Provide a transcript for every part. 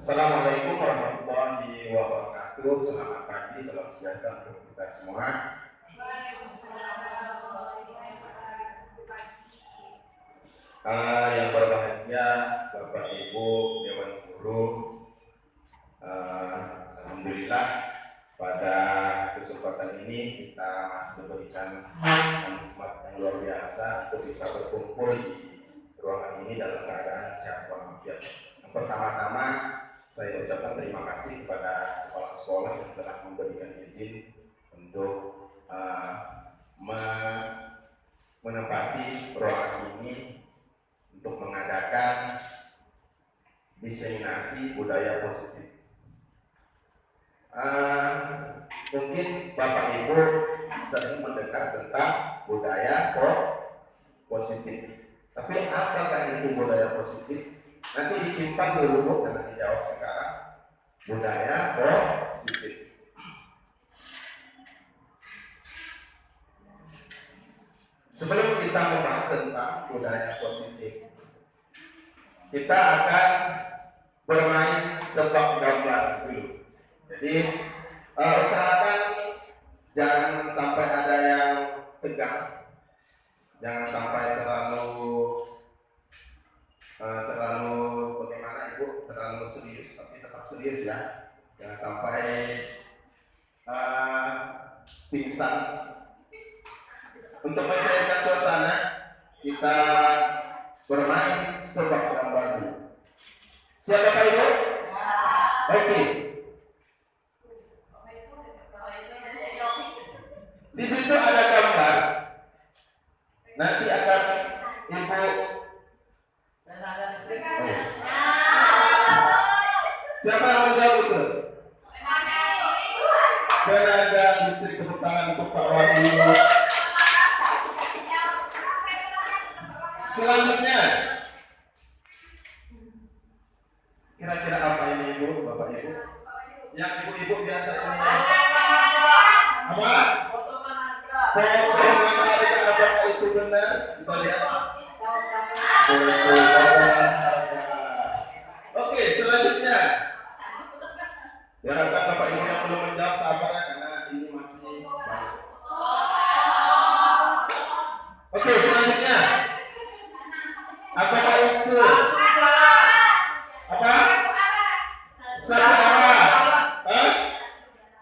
Assalamualaikum warahmatullahi wabarakatuh. Selamat pagi, salam sejahtera untuk kita semua. Yang berbahagia Bapak Ibu Dewan Guru, alhamdulillah pada kesempatan ini kita masih diberikan nikmat yang luar biasa untuk bisa berkumpul di ruangan ini dalam keadaan sehat walafiat. Pertama-tama saya ucapkan terima kasih kepada sekolah-sekolah yang telah memberikan izin untuk menempati ruangan ini untuk mengadakan diseminasi budaya positif. Mungkin Bapak Ibu sering mendengar tentang budaya positif. Tapi apakah itu budaya positif? Nanti disimpan dulu karena dijawab sekarang. Budaya positif. Sebelum kita membahas tentang budaya positif, kita akan bermain tebak gambar dulu. Jadi usahakan jangan sampai ada yang tegang, jangan sampai terlalu bagaimana Ibu, terlalu serius, tapi tetap serius ya. Jangan sampai pingsan. Untuk mencairkan suasana, kita bermain tebak gambar dulu. Siapa Pak Ibu? Oke. Di situ ada gambar. Nanti akan Ibu siapa yang menjawab itu? Tenaga listrik, tepuk tangan untuk Pak Wahyu. Selanjutnya, kira-kira apa ini Ibu, Bapak Ibu? Yang ibu-ibu biasa ini apa? Potongan harga. Apakah itu benar? Kita lihat. Oke, selanjutnya. Diharapkan Bapak Ibu yang belum menjawab sabar karena ini masih baru. Oke, selanjutnya. Apakah itu? Apa? Satu arah.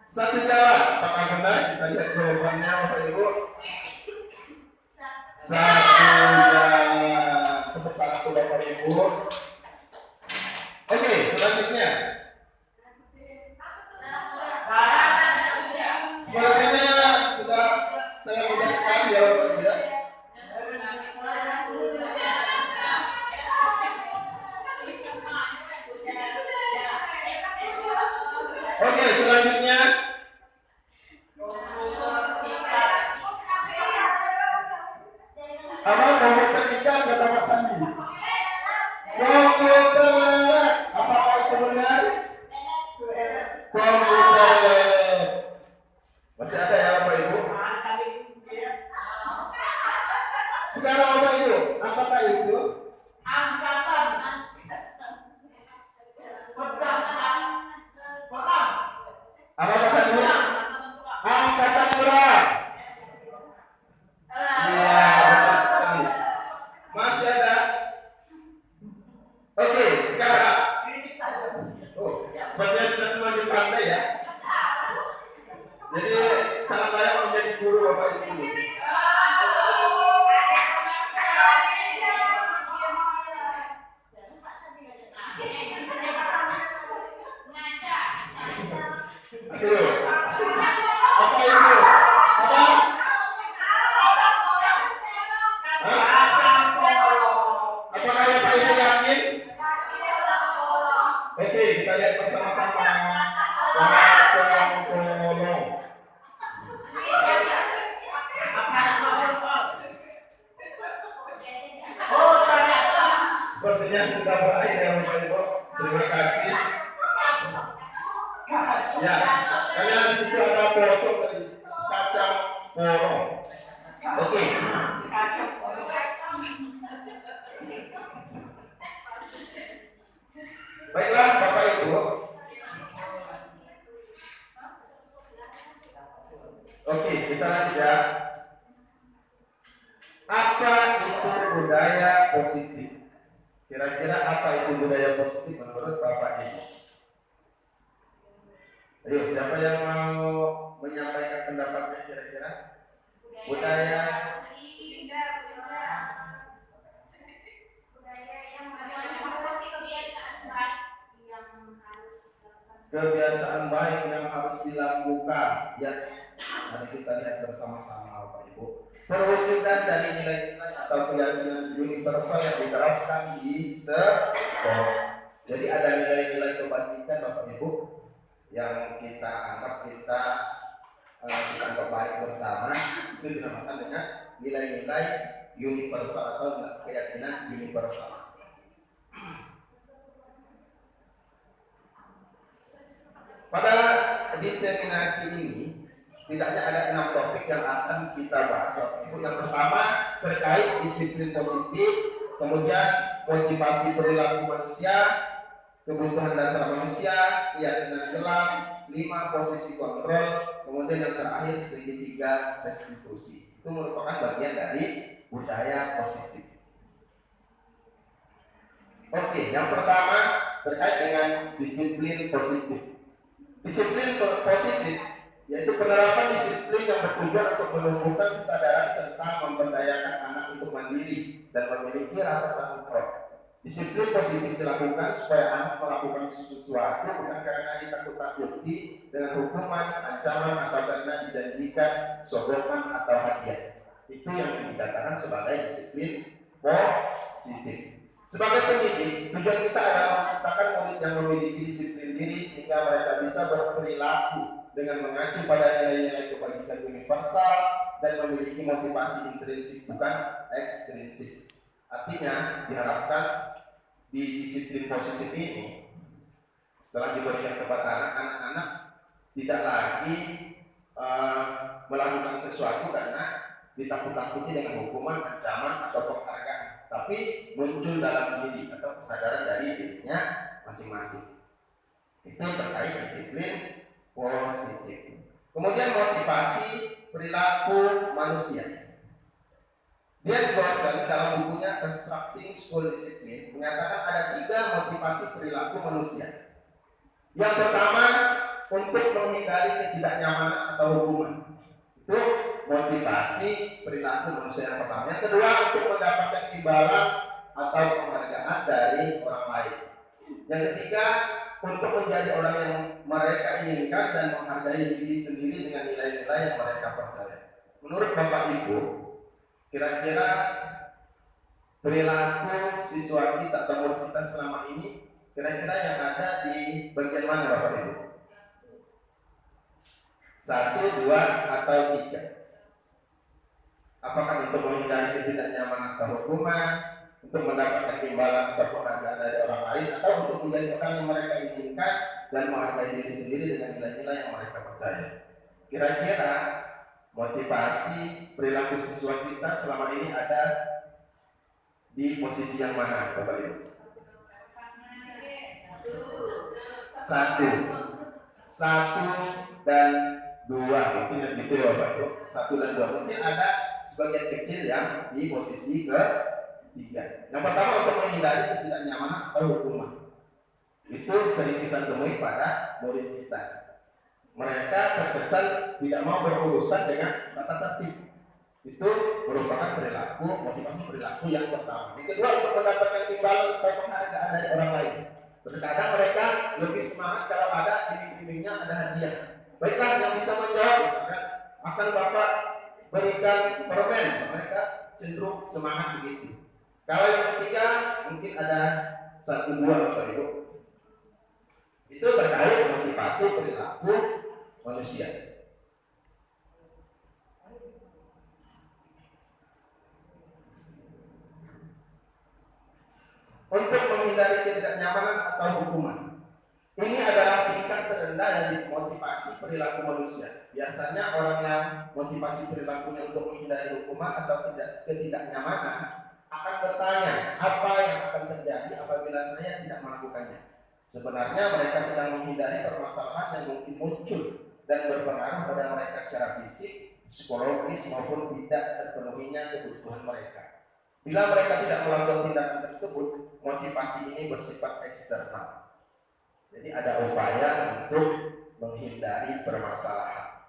Satu jalan. Apakah benar? Kita lihat jawabannya Bapak Ibu. Satu jalan. Tepuk tangan untuk Bapak Ibu. Oke, selanjutnya. Sepertinya sudah sangat mudah sekali jawabannya. Oke, selanjutnya. Apa komputer ikan kata Pak Sandi? Komputer lele. Apakah itu benar? Komputer lele. Masih ada ya Bapak Ibu? Sekarang Bapak Ibu, apakah itu? Angkatan. Apa bahasanya? Angkatan perang. Iya, betul sekali. Masih ada? Oke, sekarang. Sepertinya sudah semakin pandai ya. Jadi sangat layak menjadi guru Bapak Ibu. Aduh. Apa itu? Apa? Apakah Bapak Ibu yakin? Oke, kita lihat bersama-sama. Kacang polong. Sepertinya sudah berakhir ya Bapak Ibu. Terima kasih. Ya, kalian di situ ada pocong tadi. Kacang polong. Oke. Baiklah Bapak Ibu, Oke, kita lanjut ya. Apa itu budaya positif? Kira-kira apa itu budaya positif menurut Bapak Ibu? Ayo, siapa yang mau menyampaikan pendapatnya kira-kira? Budaya kebiasaan baik yang harus dilakukan. Ya, mari kita lihat bersama-sama Bapak Ibu. Perwujudan dari nilai-nilai atau keyakinan universal yang diterapkan di sekolah. Jadi ada nilai-nilai kebajikan Bapak Ibu yang kita anggap kita anggap baik bersama, itu dinamakan dengan nilai-nilai universal atau keyakinan universal. Pada diseminasi ini setidaknya ada 6 topik yang akan kita bahas. Yang pertama terkait disiplin positif, kemudian motivasi perilaku manusia, kebutuhan dasar manusia, keyakinan jelas, 5 posisi kontrol, kemudian yang terakhir segitiga restitusi. Itu merupakan bagian dari budaya positif. Oke, yang pertama terkait dengan disiplin positif. Disiplin positif yaitu penerapan disiplin yang bertujuan untuk menumbuhkan kesadaran serta memberdayakan anak untuk mandiri dan memiliki rasa tanggung jawab. Disiplin positif dilakukan supaya anak melakukan sesuatu bukan karena ditakut-takuti dengan hukuman, ancaman, atau karena dijanjikan sogokan atau hadiah. Itu yang dikatakan sebagai disiplin positif. Sebagai pendidik, tujuan kita adalah menciptakan murid yang memiliki disiplin diri sehingga mereka bisa berperilaku dengan mengacu pada nilai-nilai kebajikan universal dan memiliki motivasi intrinsik bukan ekstrinsik. Artinya diharapkan di disiplin positif ini setelah diberikan kepada anak-anak tidak lagi melakukan sesuatu karena ditakut-takuti dengan hukuman, ancaman, atau penghargaan, tapi muncul dalam diri atau kesadaran dari dirinya masing-masing. Itu terkait disiplin positif. Kemudian motivasi perilaku manusia. Dia dibahas dalam bukunya Constructing School Discipline menyatakan ada 3 motivasi perilaku manusia. Yang pertama untuk menghindari ketidaknyamanan atau hukuman. Itu motivasi perilaku manusia yang pertama. Yang kedua untuk mendapatkan imbalan atau penghargaan dari orang lain. Yang ketiga untuk menjadi orang yang mereka inginkan dan menghargai diri sendiri dengan nilai-nilai yang mereka percaya. Menurut Bapak Ibu, kira-kira perilaku siswa kita atau murid kita selama ini kira-kira yang ada di bagian mana Bapak Ibu? 1, 2, atau 3? Apakah untuk menghindari ketidaknyamanan atau hukuman, untuk mendapatkan imbalan atau penghargaan dari orang lain, atau untuk menjadi orang yang mereka inginkan dan menghargai diri sendiri dengan nilai-nilai yang mereka percaya? Kira-kira motivasi perilaku siswa kita selama ini ada di posisi yang mana, Bapak Ibu? 1 dan 2, mungkin gitu ya Bapak Ibu. 1 dan 2, mungkin ada sebagian kecil yang di posisi ke-3. Yang pertama untuk menghindari ketidaknyamanan atau hukuman. Itu sering kita temui pada murid kita. Mereka terkesan tidak mau berurusan dengan tata tertib. Itu merupakan perilaku, motivasi perilaku yang pertama. Yang kedua untuk mendapatkan imbalan atau penghargaan dari orang lain. Terkadang mereka lebih semangat kalau ada iming-imingnya, ada hadiah. Baiklah, yang bisa menjawab misalkan akan Bapak berikan permen, mereka cenderung semangat begitu. Kalau yang ketiga mungkin ada 1, 2 Bapak Ibu. Itu terkait motivasi perilaku manusia. Untuk menghindari ketidaknyamanan atau hukuman. Ini adalah tingkat terendah dari motivasi perilaku manusia. Biasanya orang yang motivasi perilakunya untuk menghindari hukuman atau ketidaknyamanan akan bertanya, apa yang akan terjadi apabila saya tidak melakukannya? Sebenarnya mereka sedang menghindari permasalahan yang mungkin muncul dan berpengaruh pada mereka secara fisik, psikologis maupun tidak terpenuhinya kebutuhan mereka. Bila mereka tidak melakukan tindakan tersebut, motivasi ini bersifat eksternal. Jadi ada upaya untuk menghindari permasalahan.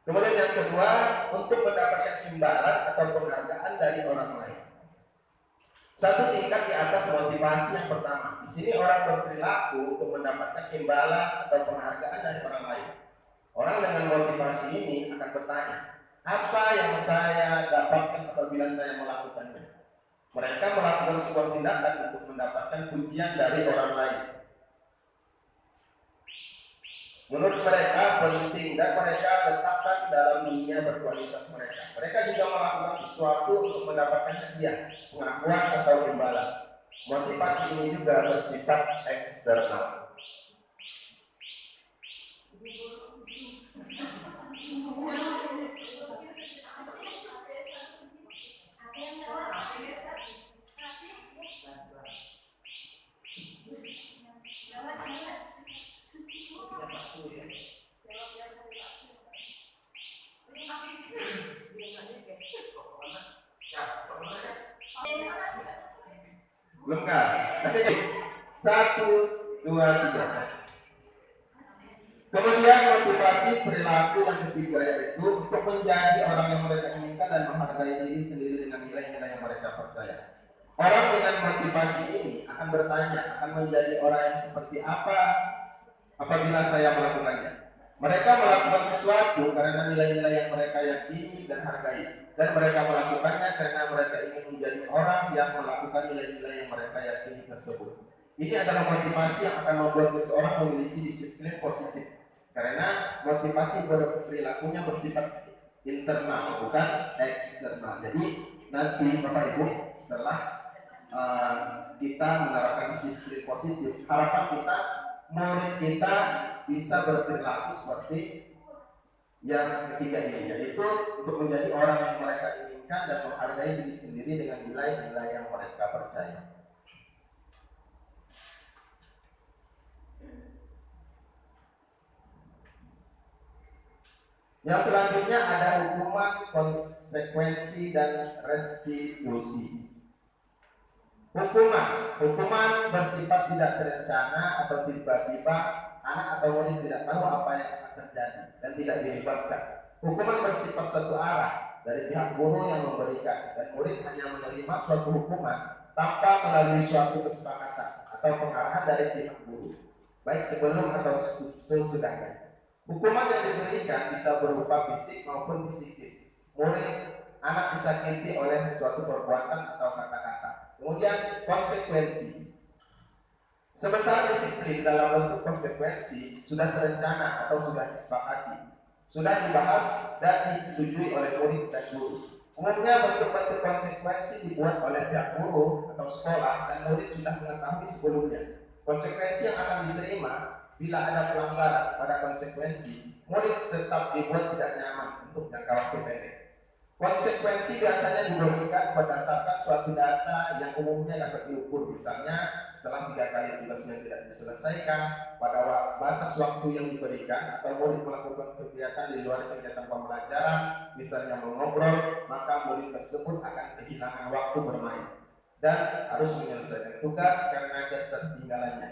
Kemudian yang kedua, untuk mendapatkan imbalan atau penghargaan dari orang lain. Satu tingkat di atas motivasi yang pertama. Di sini orang berperilaku untuk mendapatkan imbalan atau penghargaan dari orang lain. Orang dengan motivasi ini akan bertanya, apa yang saya dapatkan apabila saya melakukannya? Mereka melakukan sebuah tindakan untuk mendapatkan pujian dari orang lain. Menurut mereka penting dan mereka letakkan dalam dunia berkualitas mereka. Mereka juga melakukan sesuatu untuk mendapatkan hadiah, pengakuan atau imbalan. Motivasi ini juga bersifat eksternal. Lengkap. Satu, dua, tiga. Kemudian motivasi perilaku yang ketiga yaitu untuk menjadi orang yang mereka inginkan dan menghargai diri sendiri dengan nilai-nilai yang mereka percaya. Orang dengan motivasi ini akan bertanya, akan menjadi orang yang seperti apa apabila saya melakukannya. Mereka melakukan sesuatu karena nilai-nilai yang mereka yakini dan hargai, dan mereka melakukannya karena mereka ingin menjadi orang yang melakukan nilai-nilai yang mereka yakini tersebut. Ini adalah motivasi yang akan membuat seseorang memiliki disiplin positif, karena motivasi perilakunya bersifat internal, bukan eksternal. Jadi nanti Bapak Ibu setelah kita menerapkan disiplin positif, harapan kita murid kita bisa berperilaku seperti yang ketiga ini, yaitu untuk menjadi orang yang mereka inginkan dan menghargai diri sendiri dengan nilai-nilai yang mereka percaya. Yang selanjutnya ada hukuman, konsekuensi, dan restitusi. Hukuman bersifat tidak terencana atau tiba-tiba anak atau murid tidak tahu apa yang akan terjadi dan tidak dilibatkan. Hukuman bersifat satu arah dari pihak guru yang memberikan, dan murid hanya menerima suatu hukuman tanpa melalui suatu kesepakatan atau pengarahan dari pihak guru, baik sebelum atau sesudahnya. Hukuman yang diberikan bisa berupa fisik maupun psikis. Anak disakiti oleh suatu perbuatan atau kata-kata. Kemudian konsekuensi. Sementara disiplin dalam bentuk konsekuensi sudah terencana atau sudah disepakati, sudah dibahas dan disetujui oleh murid dan guru. Umumnya bentuk-bentuk konsekuensi dibuat oleh pihak guru atau sekolah dan murid sudah mengetahui sebelumnya. Konsekuensi yang akan diterima bila ada pelanggaran pada konsekuensi, murid tetap dibuat tidak nyaman untuk jangka waktu pendek. Konsekuensi biasanya diberikan berdasarkan suatu data yang umumnya dapat diukur, misalnya setelah 3 kali tugasnya tidak diselesaikan pada batas waktu yang diberikan, atau murid melakukan kegiatan di luar kegiatan pembelajaran, misalnya mengobrol, maka murid tersebut akan kehilangan waktu bermain dan harus menyelesaikan tugas karena ketertinggalannya.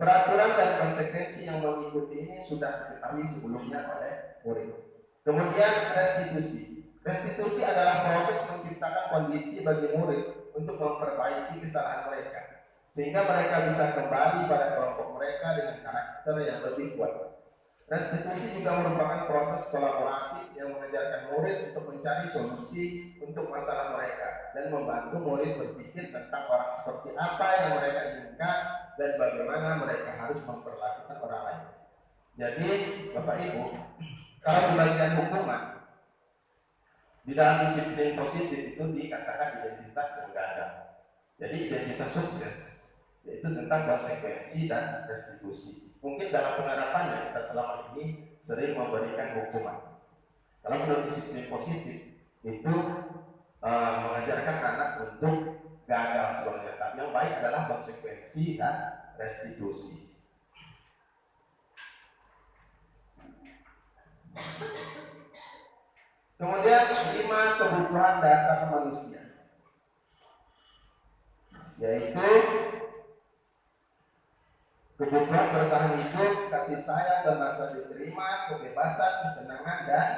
Peraturan dan konsekuensi yang mengikuti ini sudah diketahui sebelumnya oleh murid. Kemudian restitusi. Restitusi adalah proses menciptakan kondisi bagi murid untuk memperbaiki kesalahan mereka, sehingga mereka bisa kembali pada kelompok mereka dengan karakter yang lebih kuat. Restitusi juga merupakan proses kolaboratif yang mengajarkan murid untuk mencari solusi untuk masalah mereka dan membantu murid berpikir tentang orang seperti apa yang mereka inginkan dan bagaimana mereka harus memperlakukan orang lain. Jadi Bapak Ibu, kalau di bagian hukuman, di dalam disiplin positif itu dikatakan identitas yang gagal. Jadi identitas sukses yaitu tentang konsekuensi dan restitusi. Mungkin dalam penerapannya kita selama ini sering memberikan hukuman. Kalau menurut disiplin positif itu mengajarkan anak untuk gagal sebenarnya. Tapi yang baik adalah konsekuensi dan restitusi. Kemudian 5 kebutuhan dasar manusia, yaitu kebutuhan bertahan hidup, kasih sayang dan rasa diterima, kebebasan, kesenangan, dan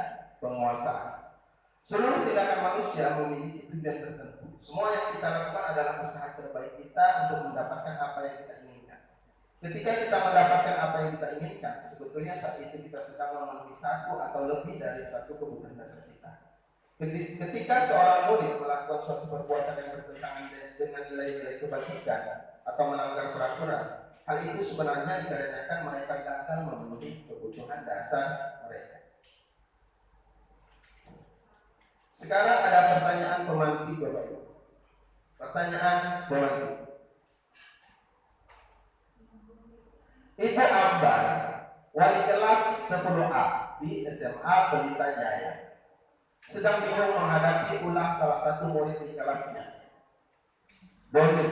penguasaan. Seluruh tindakan manusia memiliki tujuan tertentu. Semua yang kita lakukan adalah usaha terbaik kita untuk mendapatkan apa yang kita inginkan. Ketika kita mendapatkan apa yang kita inginkan, sebetulnya saat itu kita sedang memenuhi satu atau lebih dari satu kebutuhan dasar kita. Ketika seorang murid melakukan suatu perbuatan yang bertentangan dengan nilai-nilai kebajikan atau melanggar peraturan, hal itu sebenarnya dikarenakan mereka gagal memenuhi kebutuhan dasar mereka. Sekarang ada pertanyaan pemantik, Bapak Ibu. Pertanyaan pemantik. Ibu Ambar, wali kelas 10A di SMA Pelita Jaya, sedang bingung menghadapi ulang salah satu murid di kelasnya. Doni,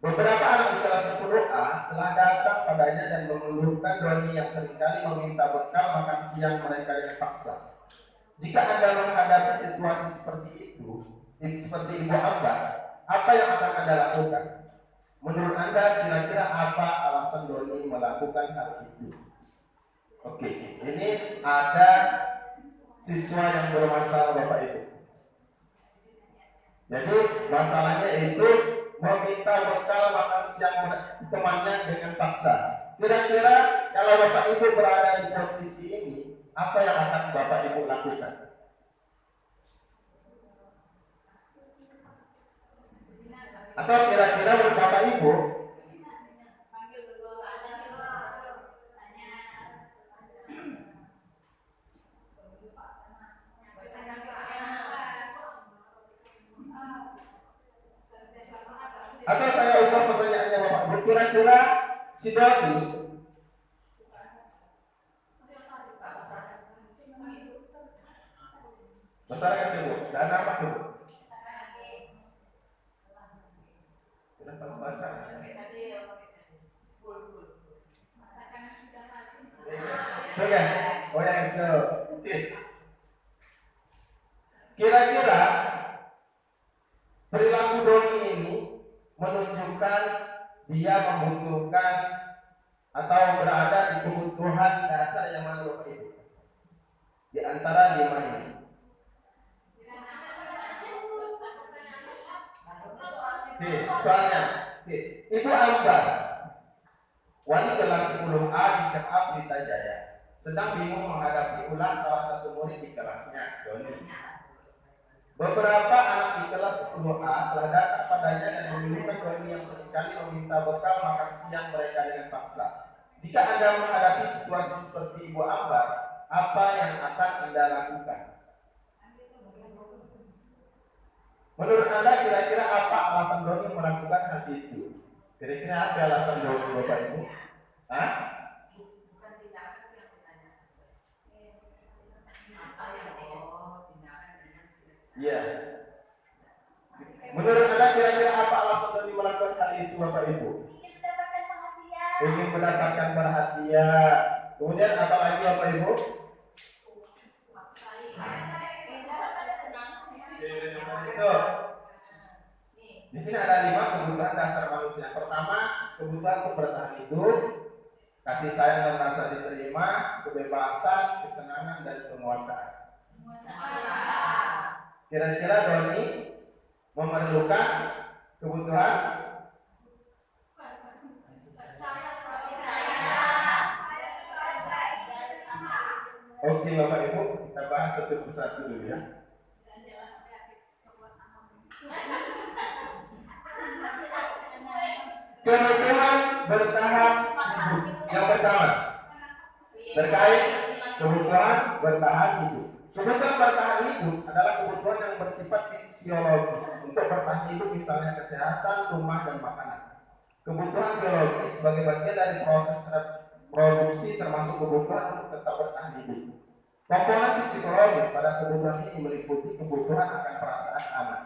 beberapa anak di kelas 10A telah datang padanya dan mengeluhkan Doni yang seringkali meminta bekal makan siang mereka dengan paksa. Jika Anda menghadapi situasi seperti itu, seperti Ibu Ambar, apa yang akan Anda lakukan? Menurut Anda kira-kira apa alasan Doni melakukan hal itu? Oke, ini ada siswa yang bermasalah, Bapak Ibu. Jadi masalahnya itu meminta bekal makan siang temannya dengan paksa. Kira-kira kalau Bapak Ibu berada di posisi ini, apa yang akan Bapak Ibu lakukan? Atau kira-kira menurut Bapak Ibu, atau saya ubah pertanyaannya Bapak Ibu, kira-kira si Doni masyarakat Ibu, dan apa Ibu? Kenapa bahasa? Oke, oh yang itu. Oke. Kira-kira perilaku Doni ini menunjukkan dia membutuhkan atau berada di kebutuhan dasar yang mana Bapak Ibu? Di antara 5 ini. Oke, soalnya Ibu Ambar, wali kelas 10A di SMA Pelita Jaya, sedang bingung menghadapi ulang salah satu murid di kelasnya, Doni. Beberapa anak di kelas 10A telah datang padanya dan mengeluhkan Doni yang seringkali meminta bekal makan siang mereka dengan paksa. Jika Anda menghadapi situasi seperti Ibu Ambar, apa yang akan Anda lakukan? Menurut Anda kira-kira apa alasan Doni melakukan hal itu? Kira-kira apa alasan Doni, Bapak Ibu? Hah? Iya. Menurut Anda kira-kira apa alasan Doni melakukan hal itu, Bapak Ibu? Ingin mendapatkan perhatian. Kemudian apa lagi, Bapak Ibu? Di sini ada 5 kebutuhan dasar manusia. Pertama, kebutuhan untuk bertahan hidup, kasih sayang dan rasa diterima, kebebasan, kesenangan, dan penguasaan. Kira-kira Doni memerlukan kebutuhan oke, Bapak Ibu, kita bahas satu persatu dulu ya. Kebutuhan bertahan hidup. Yang pertama terkait kebutuhan bertahan hidup. Kebutuhan bertahan hidup adalah kebutuhan yang bersifat fisiologis. Untuk bertahan hidup misalnya kesehatan, rumah, dan makanan. Kebutuhan biologis sebagai bagian dari proses produksi termasuk kebutuhan untuk tetap bertahan hidup. Komponen psikologis pada kebutuhan ini meliputi kebutuhan akan perasaan aman.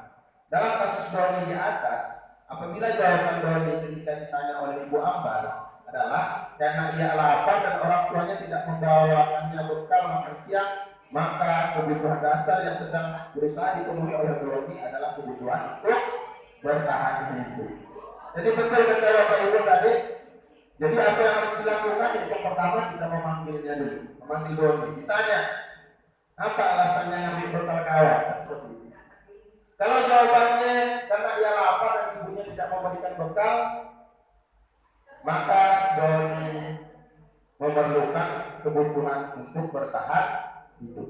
Dalam kasus Doni di atas, apabila jawaban Doni ketika ditanya oleh Ibu Ambar adalah karena dia lapar dan orang tuanya tidak membawakannya bekal makan siang, maka kebutuhan dasar yang sedang berusaha dipenuhi oleh Doni adalah kebutuhan untuk bertahan hidup. Jadi betul kata Bapak Ibu tadi. Jadi apa yang harus dilakukan? Yang pertama kita memanggilnya dulu, memanggil Doni. Ditanya, apa alasannya yang bekal kawan? Seperti itu. Kalau jawabannya karena ia lapar dan ibunya tidak memberikan bekal, maka Doni memerlukan kebutuhan untuk bertahan hidup.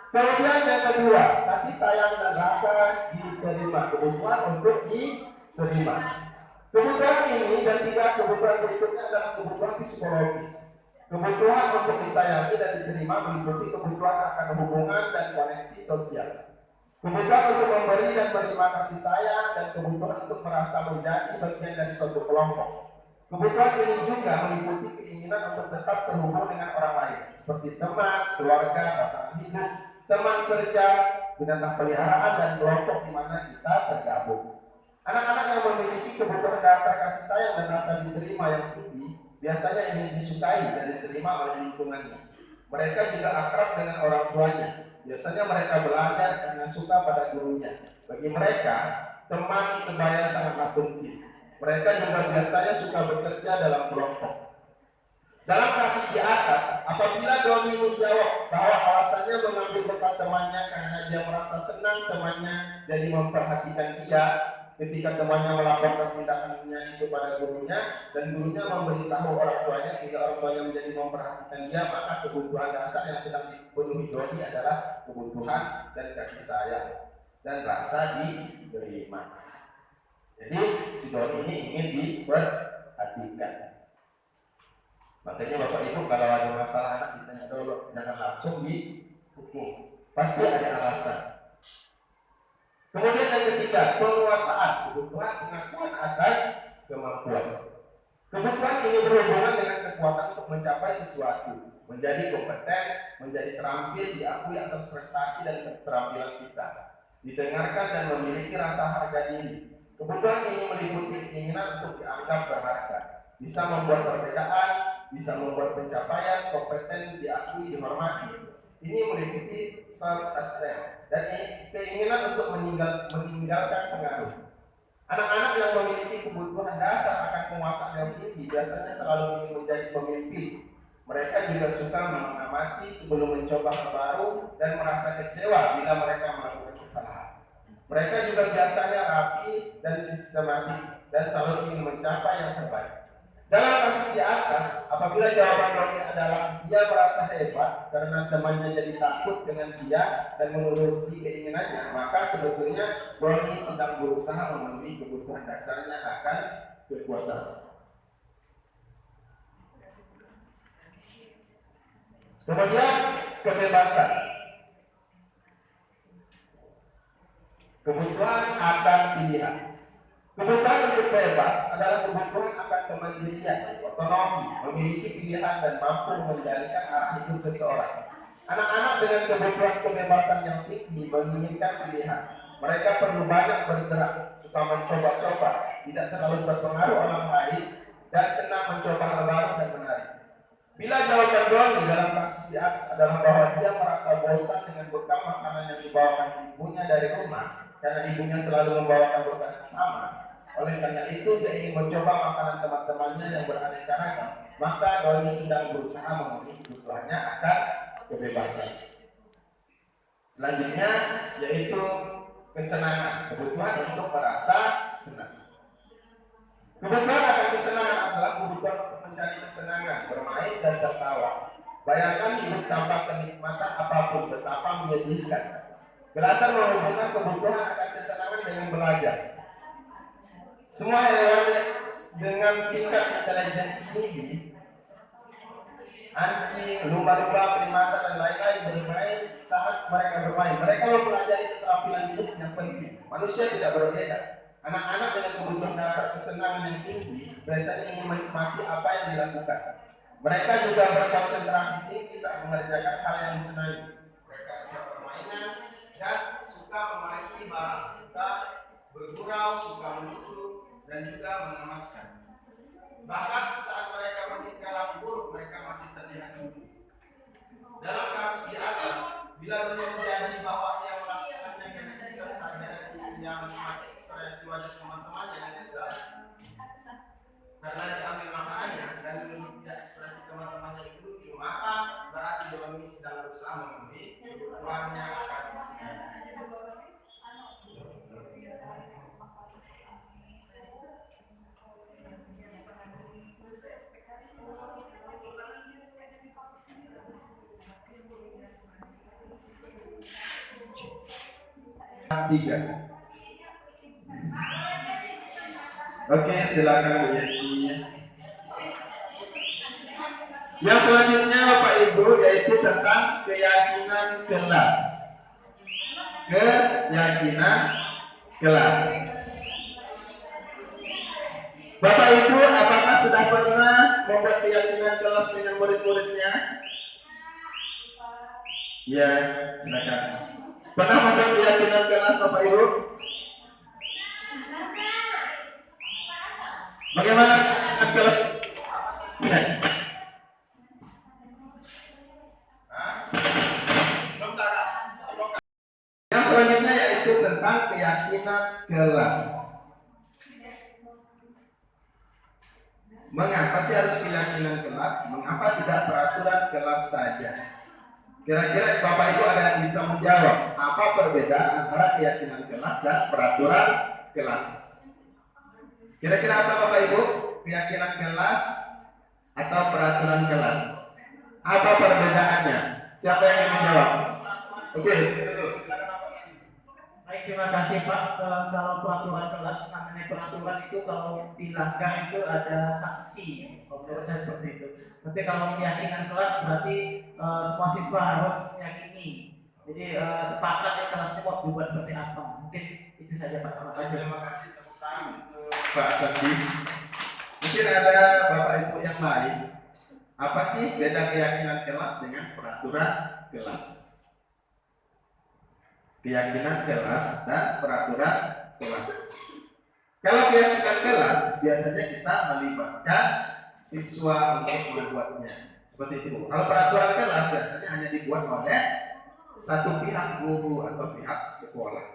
Kemudian yang kedua, kasih sayang dan rasa diterima, kebutuhan untuk diterima. Kebutuhan ini dan tiga kebutuhan berikutnya adalah kebutuhan psikologis. Kebutuhan untuk disayangi dan diterima meliputi kebutuhan akan hubungan dan koneksi sosial. Kebutuhan untuk memberi dan menerima kasih sayang dan kebutuhan untuk merasa menjadi bagian dari suatu kelompok. Kebutuhan ini juga meliputi keinginan untuk tetap terhubung dengan orang lain, seperti teman, keluarga, pasangan hidup, teman kerja, binatang peliharaan, dan kelompok di mana kita tergabung. Anak-anak yang memiliki kebutuhan dasar kasih sayang dan rasa diterima yang tinggi biasanya ingin disukai dan diterima oleh lingkungannya. Mereka juga akrab dengan orang tuanya. Biasanya mereka belajar karena suka pada gurunya. Bagi mereka, teman sebaya sangatlah penting. Mereka juga biasanya suka bekerja dalam kelompok. Dalam kasus di atas, apabila Doni menjawab bahwa alasannya mengambil bekal temannya karena dia merasa senang temannya jadi memperhatikan dia, ketika temannya melaporkan tindakannya itu pada gurunya dan gurunya memberitahu orang tuanya sehingga orang tuanya menjadi memperhatikan dia, maka kebutuhan dasar yang sedang dipenuhi Doni adalah kebutuhan dan kasih sayang dan rasa diterima. Jadi si Doni ini ingin diperhatikan. Makanya Bapak Ibu kalau ada masalah anak ditanya dulu, jangan langsung dihukum. Pasti ada alasan. Kemudian yang ketiga, penguasaan, kebutuhan pengakuan atas kemampuan. Kebutuhan ini berhubungan dengan kekuatan untuk mencapai sesuatu, menjadi kompeten, menjadi terampil, diakui atas prestasi dan keterampilan kita, didengarkan dan memiliki rasa harga diri. Kebutuhan ini meliputi keinginan untuk dianggap berharga, bisa membuat perbedaan, bisa membuat pencapaian, kompeten, diakui, dihormati. Ini meliputi self-esteem dan keinginan untuk meninggalkan pengaruh. Anak-anak yang memiliki kebutuhan dasar akan penguasaan yang tinggi biasanya selalu ingin menjadi pemimpin. Mereka juga suka mengamati sebelum mencoba hal baru dan merasa kecewa bila mereka melakukan kesalahan. Mereka juga biasanya rapi dan sistematik dan selalu ingin mencapai yang terbaik. Dalam kasus di atas, apabila jawaban Doni adalah dia merasa hebat karena temannya jadi takut dengan dia dan menuruti keinginannya, maka sebetulnya Doni sedang berusaha memenuhi kebutuhan dasarnya akan kekuasaan. Kemudian kebebasan. Kebutuhan akan pilihan. Kebutuhan untuk bebas adalah kebutuhan akan kemandirian, otonomi, memiliki pilihan dan mampu menjalankan arah hidup seseorang. Anak-anak dengan kebutuhan kebebasan yang tinggi menginginkan pilihan. Mereka perlu banyak bergerak, suka mencoba-coba, tidak terlalu berpengaruh orang lain, dan senang mencoba hal baru dan menarik. Bila jawaban Doni dalam kasus di atas adalah bahwa dia merasa bosan dengan bekal makanan yang dibawakan ibunya dari rumah, karena ibunya selalu membawakan bekal yang sama. Oleh karena itu dia ingin mencoba makanan teman-temannya yang beraneka ragam, maka Doni sedang berusaha memenuhi kebutuhannya akan kebebasan. Selanjutnya yaitu kesenangan, kebutuhan untuk merasa senang. Kebutuhan akan kesenangan adalah kebutuhan untuk mencari kesenangan, bermain dan tertawa. Bayangkan hidup tanpa kenikmatan apapun betapa menyedihkan. Belasan menghubungkan kebutuhan akan kesenangan dengan belajar. Semua hewan dengan tingkat intelijensi tinggi, anjing, lumba-lumba, primata dan lain-lain bermain saat mereka bermain. Mereka mempelajari keterampilan hidup yang penting. Manusia tidak berbeda. Anak-anak dengan kebutuhan dasar kesenangan yang tinggi biasanya ingin menikmati apa yang dilakukan. Mereka juga berkonsentrasi tinggi saat mengerjakan hal yang disenangi. Mereka suka permainan dan suka mengoleksi barang, suka bergurau, suka melucu, dan juga mengemaskan. Bahkan saat mereka bertingkah laku buruk, mereka masih terlihat lucu. sedang berusaha memenuhi kebutuhannya akademisi. Tiga. Oke, silakan Bu Yesi. Yang selanjutnya Bapak Ibu yaitu tentang keyakinan kelas. Keyakinan kelas. Bapak Ibu, apakah sudah pernah membuat keyakinan kelas dengan murid-muridnya? Ya, silakan. Pernah membuat keyakinan kelas Bapak Ibu? Bagaimana kelas? Yang selanjutnya yaitu tentang keyakinan kelas. Mengapa sih harus keyakinan kelas? Mengapa tidak peraturan kelas saja? Kira-kira Bapak Ibu ada yang bisa menjawab apa perbedaan antara keyakinan kelas dan peraturan kelas? Kira-kira apa Bapak Ibu? Keyakinan kelas atau peraturan kelas? Apa perbedaannya? Siapa yang ingin menjawab? Oke, silakan. Baik, terima kasih Pak. Kalau peraturan kelas, namanya peraturan itu kalau dilanggar itu ada sanksi. Menurut saya seperti itu. Tapi kalau keyakinan kelas berarti semua siswa harus meyakini. Jadi sepakat ya kelas semua dibuat seperti apa. Mungkin itu saja Pak. Terima kasih. Terima kasih tepuk tangan untuk Pak Sandi. Mungkin ada Bapak Ibu yang lain. Apa sih beda keyakinan kelas dengan peraturan kelas? Keyakinan kelas dan peraturan kelas. Kalau keyakinan kelas biasanya kita melibatkan siswa untuk membuatnya. Seperti itu. Kalau peraturan kelas biasanya hanya dibuat oleh satu pihak, guru atau pihak sekolah.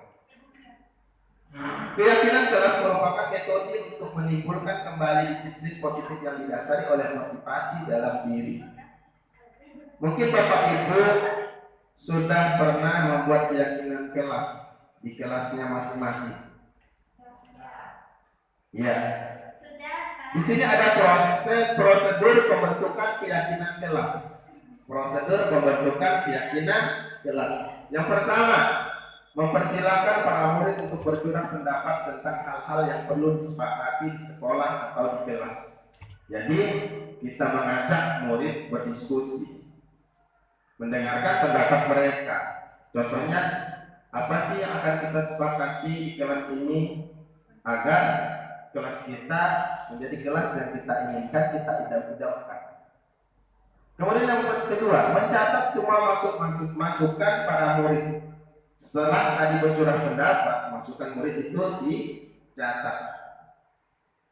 Keyakinan kelas merupakan metode untuk menimbulkan kembali disiplin positif yang didasari oleh motivasi dalam diri. Mungkin Bapak Ibu sudah pernah membuat keyakinan kelas di kelasnya masing-masing. Ya. Di sini ada prosedur pembentukan keyakinan kelas. Prosedur pembentukan keyakinan kelas. Yang pertama, mempersilahkan para murid untuk bercurah pendapat tentang hal-hal yang perlu disepakati di sekolah atau di kelas. Jadi kita mengajak murid berdiskusi, mendengarkan pendapat mereka. Contohnya, apa sih yang akan kita sepakati di kelas ini agar kelas kita menjadi kelas yang kita inginkan, kita idam-idamkan. Kemudian yang kedua, mencatat semua masukan para murid. Setelah tadi bercurah pendapat, masukan murid itu dicatat.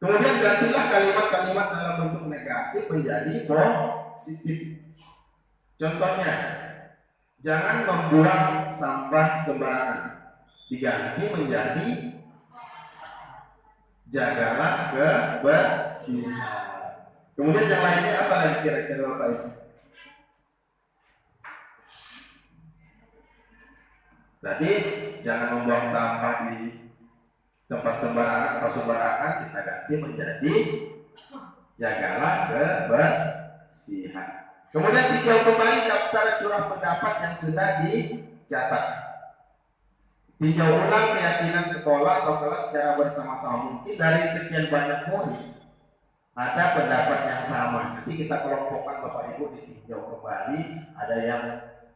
Kemudian gantilah kalimat-kalimat dalam bentuk negatif menjadi positif. Contohnya, jangan membuang sampah sembarangan. Diganti menjadi jagalah kebersihan. Kemudian yang lainnya apa lagi kira-kira Bapak Ibu? Tadi jangan membuang sampah di tempat sembarangan atau sembarangan, kita ganti menjadi jagalah kebersihan. Kemudian tinjau kembali daftar curah pendapat yang sudah dicatat. Tinjau ulang keyakinan sekolah atau kelas secara bersama-sama. Mungkin dari sekian banyak murid ada pendapat yang sama. Nanti kita kelompokkan Bapak Ibu, ditinjau kembali. Ada yang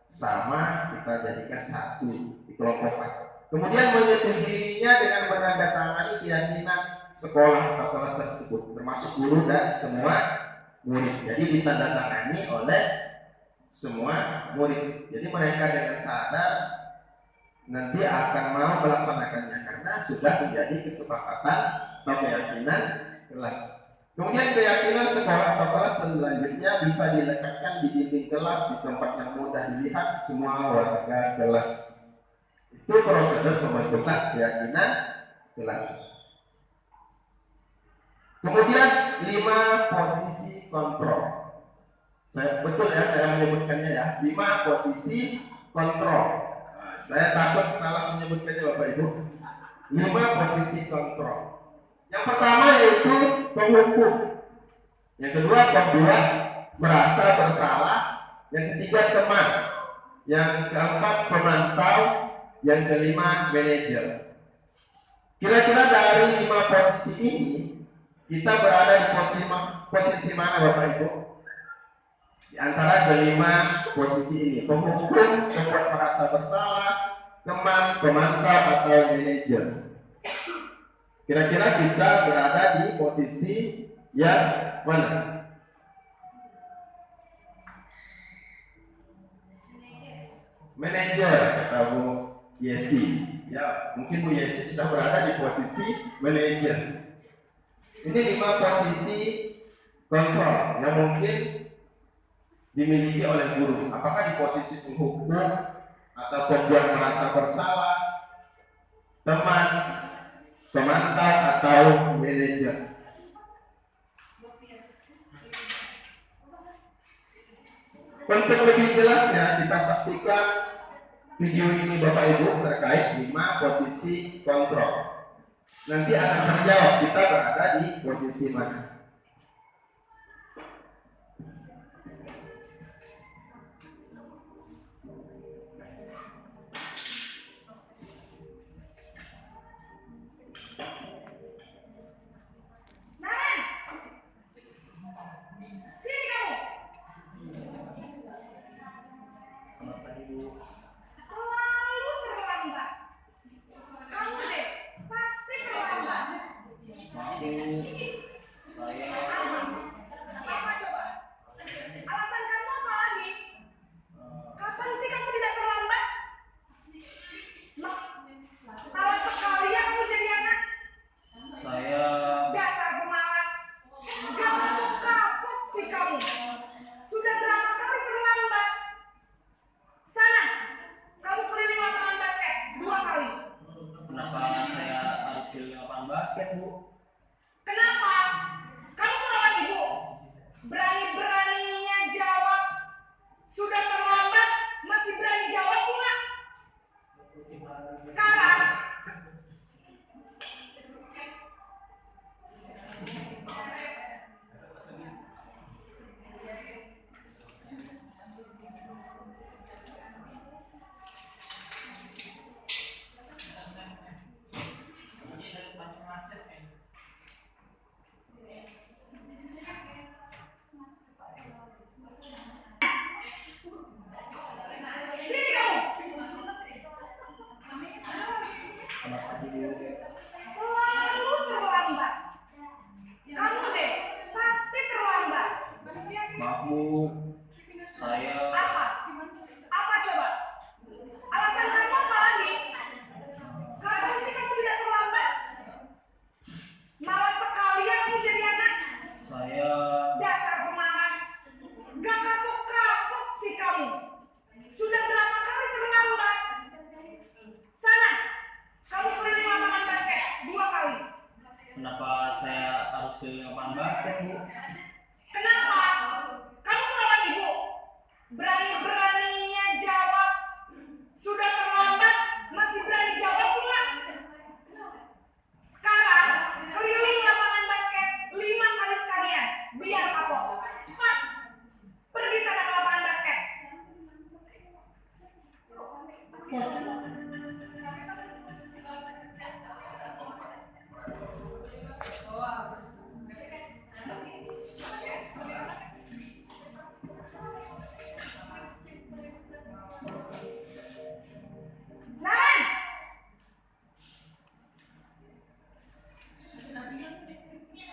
sama, kita jadikan satu, dikelompokkan. Kemudian menyetujuinya dengan menandatangani keyakinan sekolah atau kelas tersebut, termasuk guru dan semua murid. Jadi ditandatangani oleh semua murid. Jadi mereka dengan sadar nanti akan mau melaksanakannya karena sudah menjadi kesepakatan atau keyakinan kelas. Kemudian keyakinan sekolah atau kelas selanjutnya bisa dilekatkan di dinding kelas di tempat yang mudah dilihat semua warga kelas. Itu prosedur pembentukan keyakinan kelas. Kemudian 5 posisi kontrol. Betul ya saya menyebutkannya ya. 5 posisi kontrol. Nah, saya takut salah menyebutkannya Bapak Ibu. 5 posisi kontrol. Yang pertama yaitu penghukum. Yang kedua pembuat merasa bersalah. Yang ketiga teman. Yang keempat pemantau. Yang kelima manajer. Kira-kira dari 5 posisi ini kita berada di posisi mana Bapak Ibu? Di antara kelima posisi ini, penghukum, pembuat merasa bersalah, teman, pemantau atau manajer. Kira-kira kita berada di posisi yang mana? Manajer, kata Bu Yesi. Ya, mungkin Bu Yesi sudah berada di posisi manajer. Ini 5 posisi kontrol yang mungkin dimiliki oleh guru. Apakah di posisi penghukum atau pembuat merasa bersalah, teman, pemantau atau manajer? Untuk lebih jelasnya kita saksikan video ini Bapak Ibu terkait 5 posisi kontrol. Nanti akan terjawab kita berada di posisi mana.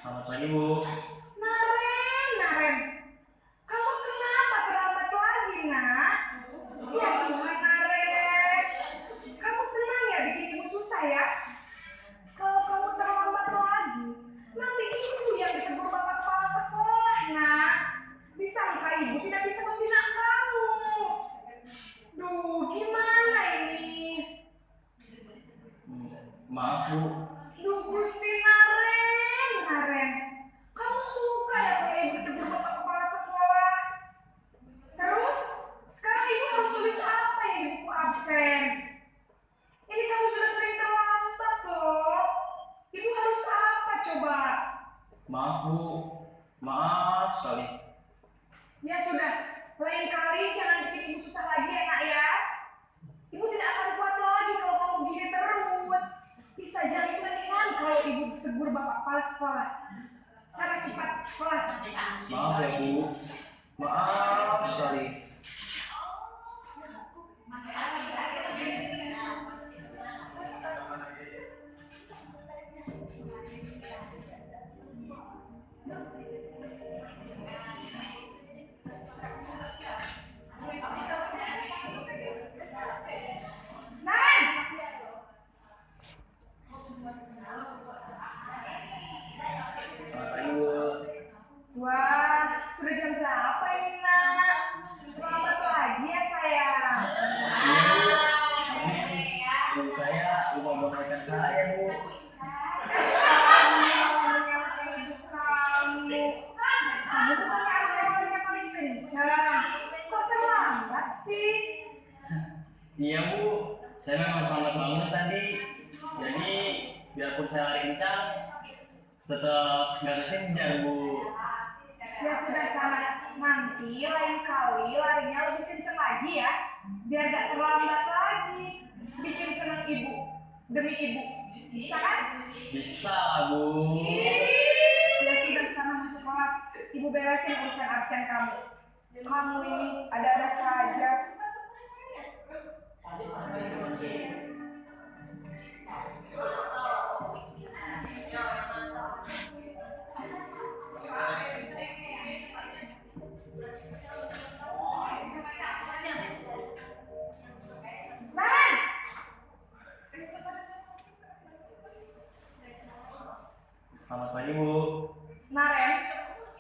Selamat pagi, Bu. Naren, kamu kenapa terlambat lagi, nak? Ya, Naren, kamu senang ya bikin ibu susah ya? Kalau kamu terlambat lagi, nanti ibu yang ditegur bapak kepala sekolah, nak. Disangka ibu tidak bisa membina kamu. Duh, gimana ini? Maaf, Bu. Duh, Gusti Naren, kamu suka ya kalau ibu ditegur bapak kepala sekolah? sekolah. Sana cepat kelas. Maaf ya Bu, maaf sekali. Naren, Selamat pagi Bu. wah, sudah jam berapa ini nak? Terlambat lagi ya sayang. Bu, saya lupa bawa ikan saya Bu. Kamu tuh pakai alarmnya paling kencang. Kok terlambat sih? Iya Bu, saya memang terlambat bangun tadi. Jadi biarpun saya lari kencang, tetap nggak kesenjang Bu. Ya sudah sana, nanti lain kali larinya lebih kencang lagi ya, biar gak terlambat lagi. Bikin senang ibu, demi ibu. Bisa kan? Bisa Bu. Ya sudah sana masuk kelas. Ibu beresin urusan absen kamu. Kamu ini ada-ada saja. Naren! Selamat pagi Bu. Naren,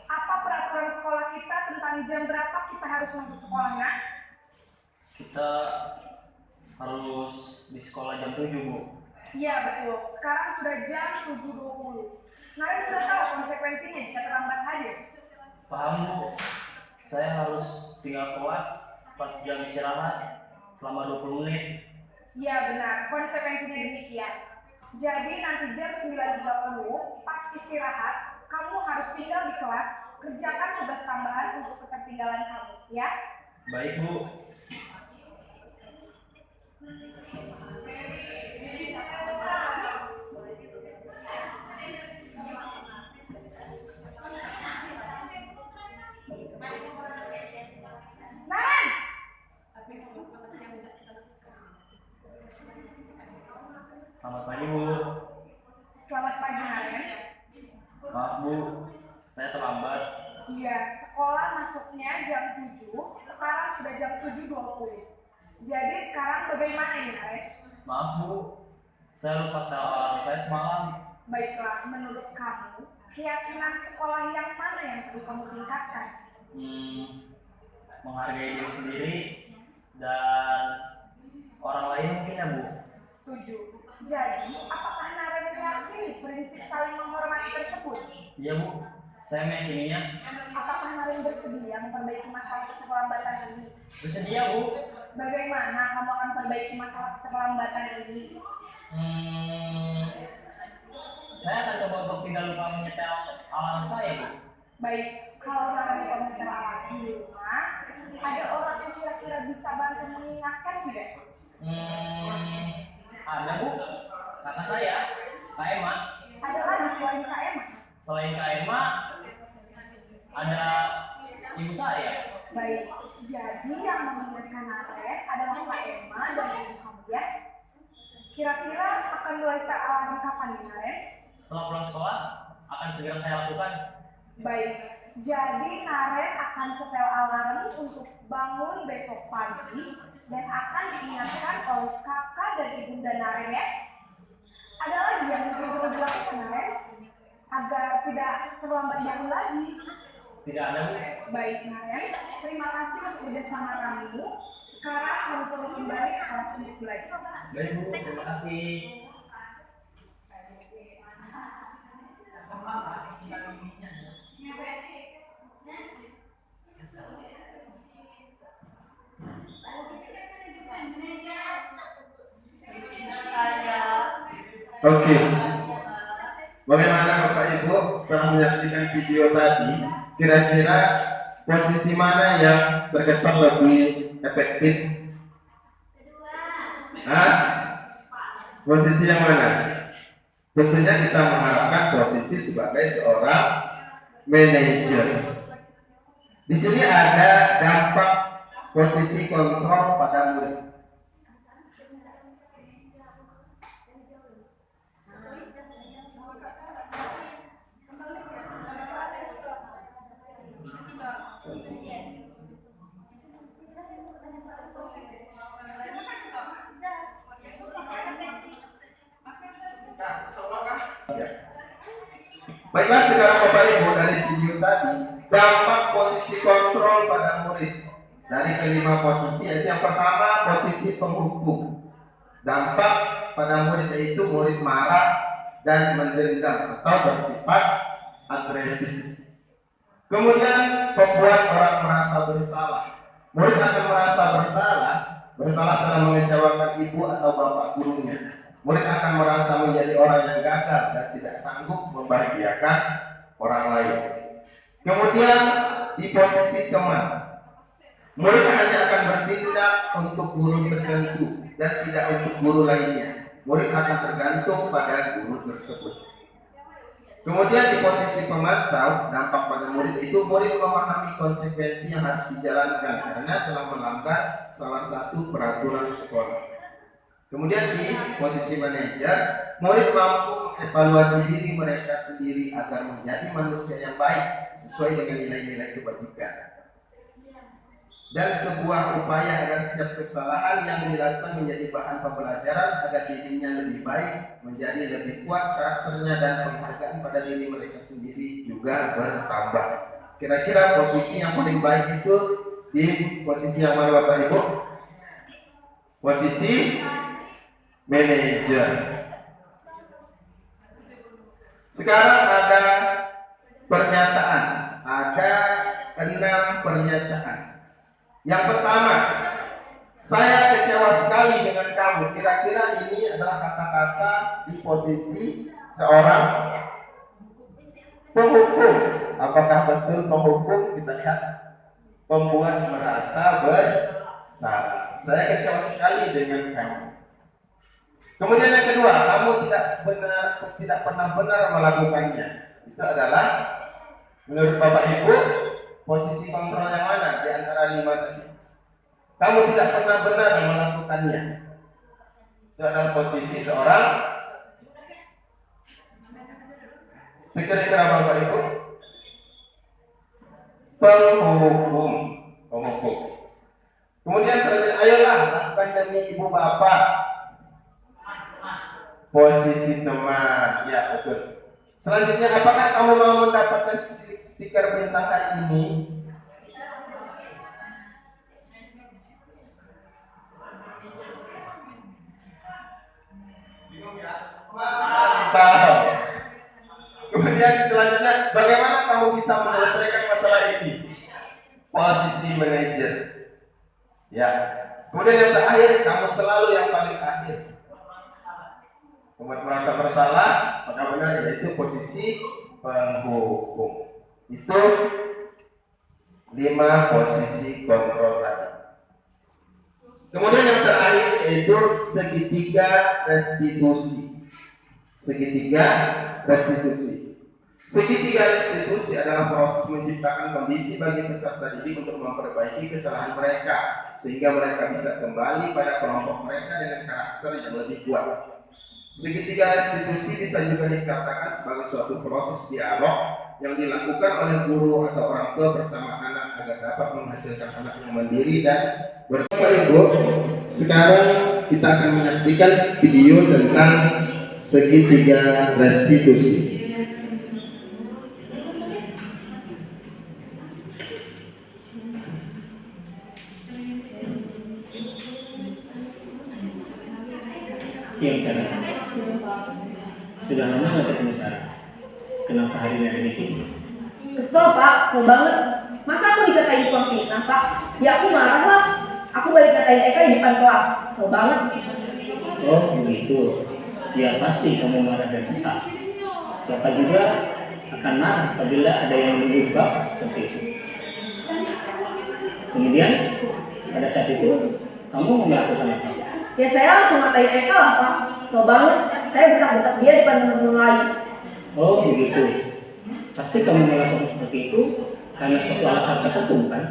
apa peraturan sekolah kita tentang jam berapa kita harus masuk sekolah, nak? Kita harus di sekolah jam 7 Bu. Iya betul, sekarang sudah jam 7.20. Naren sudah tahu konsekuensinya jika terlambat hadir. Paham Bu. Saya harus tinggal kelas pas jam istirahat selama 20 menit. Iya benar, konsekuensinya demikian. Jadi nanti jam 9.30 pas istirahat, kamu harus tinggal di kelas, kerjakan tugas tambahan untuk ketertinggalan kamu, ya? Baik Bu. Naren! Selamat pagi Bu. Selamat pagi Naren. Maaf Bu, saya terlambat. Iya, sekolah masuknya jam 7, sekarang sudah jam 7.20. Jadi sekarang bagaimana ini Naren? Maaf Bu, saya lupa setel alarm saya semalam. Baiklah, menurut kamu, keyakinan sekolah yang mana yang perlu kamu tingkatkan? Menghargai diri sendiri dan orang lain mungkin ya Bu. Setuju. Jadi, apakah Naren meyakini prinsip saling menghormati tersebut? Iya Bu, saya meyakininya. Apakah Naren bersedia memperbaiki masalah keterlambatan ini? Bersedia Bu. Bagaimana kamu akan perbaiki masalah keterlambatan ini? Saya akan coba untuk tidak lupa menyetel alarm saya Bu. Baik, kalau Naren komputer alat di rumah, ada orang yang kira-kira bisa bantu mengingatkan tidak? Ada Bu, kakak saya, Kak Emma. Ada lagi selain Kak Emma? Selain Kak Emma, ada ibu saya. Baik, jadi yang mengingatkan Naren adalah Kak Emma dan ibu kamu ya? Kira-kira akan mulai start alarm kapan nih Naren? Setelah pulang sekolah, akan segera saya lakukan. Baik, jadi Naren akan setel alarm untuk bangun besok pagi dan akan diingatkan oleh kakak dan ibunda Naren ya. Ada lagi yang perlu dilakukan Naren agar tidak terlambat bangun lagi. Tidak ada Bu. Baik Naren, terima kasih untuk kerjasama kamu. Sekarang kamu perlu kembali ke kelas untuk belajar. Baik Bu, terima kasih. Oke. Bagaimana Bapak Ibu setelah menyaksikan video tadi, kira-kira posisi mana yang terkesan lebih efektif? Hah? Posisi yang mana? Tentunya kita mengharapkan posisi sebagai seorang manajer. Di sini ada dampak posisi kontrol pada murid. Baiklah, sekarang Bapak Ibu, dari video tadi dampak posisi kontrol pada murid dari kelima posisi, yaitu yang pertama posisi penghukum. Dampak pada murid yaitu murid marah dan mendendam atau bersifat agresif. Kemudian membuat orang merasa bersalah. Murid akan merasa bersalah telah mengecewakan ibu atau bapak gurunya. Murid akan merasa menjadi orang yang gagal dan tidak sanggup membahagiakan orang lain. Kemudian di posisi teman, murid hanya akan bertindak untuk guru tertentu dan tidak untuk guru lainnya. Murid akan tergantung pada guru tersebut. Kemudian di posisi pemantau, dampak pada murid itu murid memahami konsekuensi yang harus dijalankan karena telah melanggar salah satu peraturan sekolah. Kemudian di posisi manajer, murid mampu mengevaluasi diri mereka sendiri agar menjadi manusia yang baik sesuai dengan nilai-nilai kebajikan. Dan sebuah upaya agar setiap kesalahan yang dilakukan menjadi bahan pembelajaran agar dirinya lebih baik, menjadi lebih kuat karakternya, dan penghargaan pada diri mereka sendiri juga bertambah. Kira-kira posisi yang paling baik itu di posisi yang mana Bapak Ibu? Posisi manajer. Sekarang ada pernyataan, ada 6 pernyataan. Yang pertama, saya kecewa sekali dengan kamu. Kira-kira ini adalah kata-kata di posisi seorang penghukum. Apakah betul penghukum? Kita lihat. Membuat merasa bersalah. Saya kecewa sekali dengan kamu. Kemudian yang kedua, kamu tidak pernah benar melakukannya. Itu adalah menurut Bapak Ibu posisi kontrol yang mana di antara 5 tadi? Kamu tidak pernah benar melakukannya. Itu adalah posisi seorang kira-kira Bapak Ibu penghukum. Kemudian selanjutnya, ayolah lakukan demi ibu bapak. Posisi teman, ya betul. Selanjutnya, apakah kamu mau mendapatkan stiker perintahan ini? Mantap. Kemudian selanjutnya, bagaimana kamu bisa menyelesaikan masalah ini? Posisi manajer. Ya. Kemudian yang terakhir, kamu selalu yang paling akhir. Membuat merasa bersalah, maka benar yaitu posisi penghukum. Itu 5 posisi kontrol tadi. Kemudian yang terakhir yaitu segitiga restitusi. Segitiga restitusi adalah proses menciptakan kondisi bagi peserta didik untuk memperbaiki kesalahan mereka sehingga mereka bisa kembali pada kelompok mereka dengan karakter yang lebih kuat. Segitiga restitusi bisa juga dikatakan sebagai suatu proses dialog yang dilakukan oleh guru atau orang tua bersama anak agar dapat menghasilkan anak yang mandiri dan Bapak Ibu. Sekarang kita akan menyaksikan video tentang segitiga restitusi. Iya, Sarah. Sudah lama nggak ketemu Sarah? Kenapa hari ini ada di sini? Kesel Pak, kesel banget. Masa aku dikatain tukang fitnah Pak? Ya aku marah lah. Aku balik katain Eka di depan kelas. Kesel banget. Oh begitu. Ya pasti kamu marah dan kesal. Bapak juga akan marah apabila ada yang menuduh Bapak seperti itu. Kemudian pada saat itu kamu melakukan apa? Ya saya langsung ngatain Eka lah Pak. Gak banget, saya bentak-bentak dia depan teman-teman lain. Oh begitu. Pasti kamu melakukan seperti itu karena suatu alasan tertentu kan?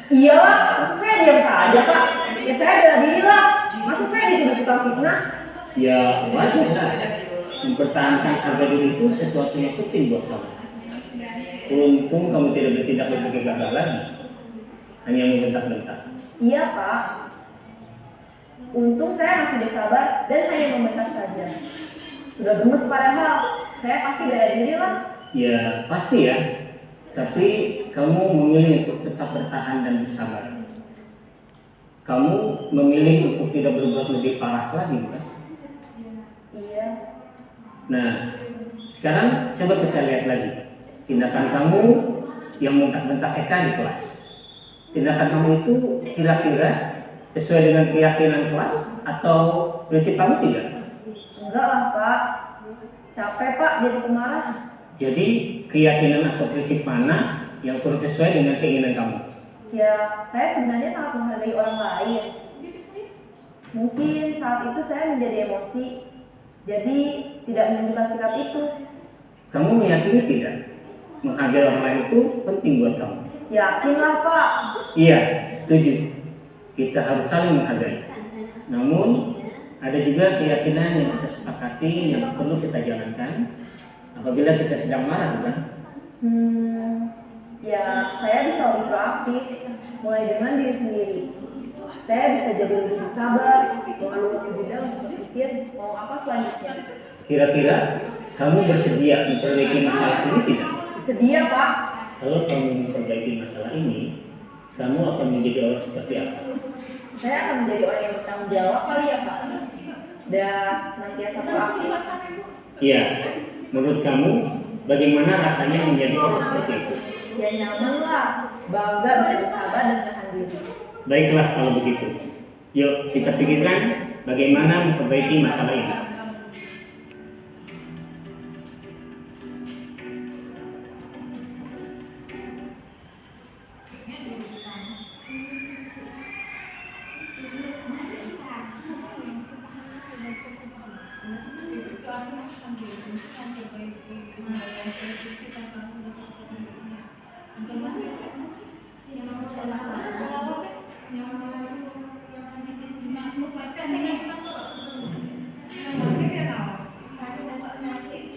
Iya lah, masa saya diam saja Pak. Ya saya bela diri lah. Masa saya dituduh tukang fitnah? Ya wajar lah. Mempertahankan harga diri itu sesuatu yang penting buat kamu. Untung kamu tidak bertindak lebih gegabah lagi, hanya membentak-bentak. Iya Pak. Untung saya masih bersabar dan hanya membentak saja. Sudah gemes padahal, saya pasti bela diri lah. Ya pasti ya. Tapi kamu memilih untuk tetap bertahan dan bersabar. Kamu memilih untuk tidak berbuat lebih parah lagi, bukan? Iya. Nah, sekarang coba kita lihat lagi tindakan kamu yang bentak-bentak Eka di kelas. Tindakan kamu itu kira-kira sesuai dengan keyakinan kelas atau prinsip kamu tidak? Enggak lah Pak. Capek Pak jadi pemarah. Jadi keyakinan atau prinsip mana yang kurang sesuai dengan keinginan kamu? Ya, saya sebenarnya sangat menghargai orang lain. Mungkin saat itu saya menjadi emosi, jadi tidak menunjukkan sikap itu. Kamu meyakini tidak? Menghargai orang lain itu penting buat kamu. Yakinlah Pak. Iya, setuju. Kita harus saling menghargai. Namun, ada juga keyakinan yang kita sepakati yang perlu kita jalankan apabila kita sedang marah, bukan? Ya saya bisa lebih proaktif, mulai dengan diri sendiri. Saya bisa jadi lebih sabar, mengeluarkan jeda untuk berpikir mau apa selanjutnya. Kira-kira kamu bersedia memperbaiki masalah ini tidak? Sedia Pak. Kalau kamu memperbaiki masalah ini, kamu akan menjadi orang seperti apa? Saya akan menjadi orang yang bertanggung jawab kali ya Pak. Dan senantiasa proaktif. Iya, menurut kamu bagaimana rasanya menjadi orang seperti itu? Ya nyaman lah, bangga bisa bersabar dan tahan diri. Baiklah kalau begitu. Yuk kita pikirkan bagaimana memperbaiki masalah ini.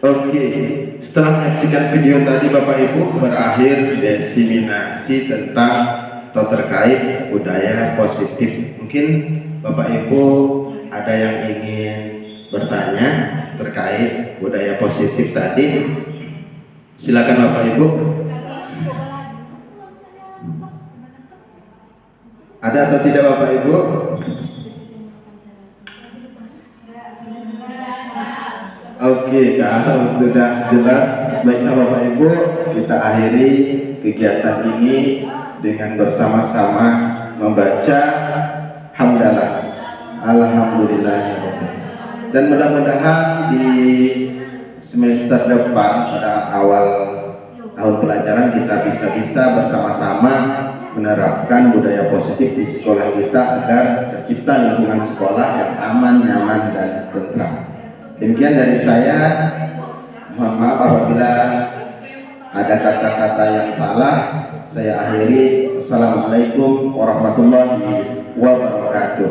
Oke, setelah menyaksikan video tadi Bapak Ibu, berakhir diseminasi tentang atau terkait budaya positif. Mungkin Bapak Ibu ada yang ingin bertanya terkait budaya positif tadi. Silakan Bapak Ibu. Ada atau tidak Bapak Ibu? Oke, kalau sudah jelas, baiklah Bapak Ibu, kita akhiri kegiatan ini dengan bersama-sama membaca hamdalah, alhamdulillah. Dan mudah-mudahan di semester depan pada awal tahun pelajaran kita bisa bersama-sama menerapkan budaya positif di sekolah kita agar tercipta lingkungan sekolah yang aman, nyaman, dan tentram. Demikian dari saya, mohon maaf apabila ada kata-kata yang salah. Saya akhiri. Assalamualaikum warahmatullahi wabarakatuh.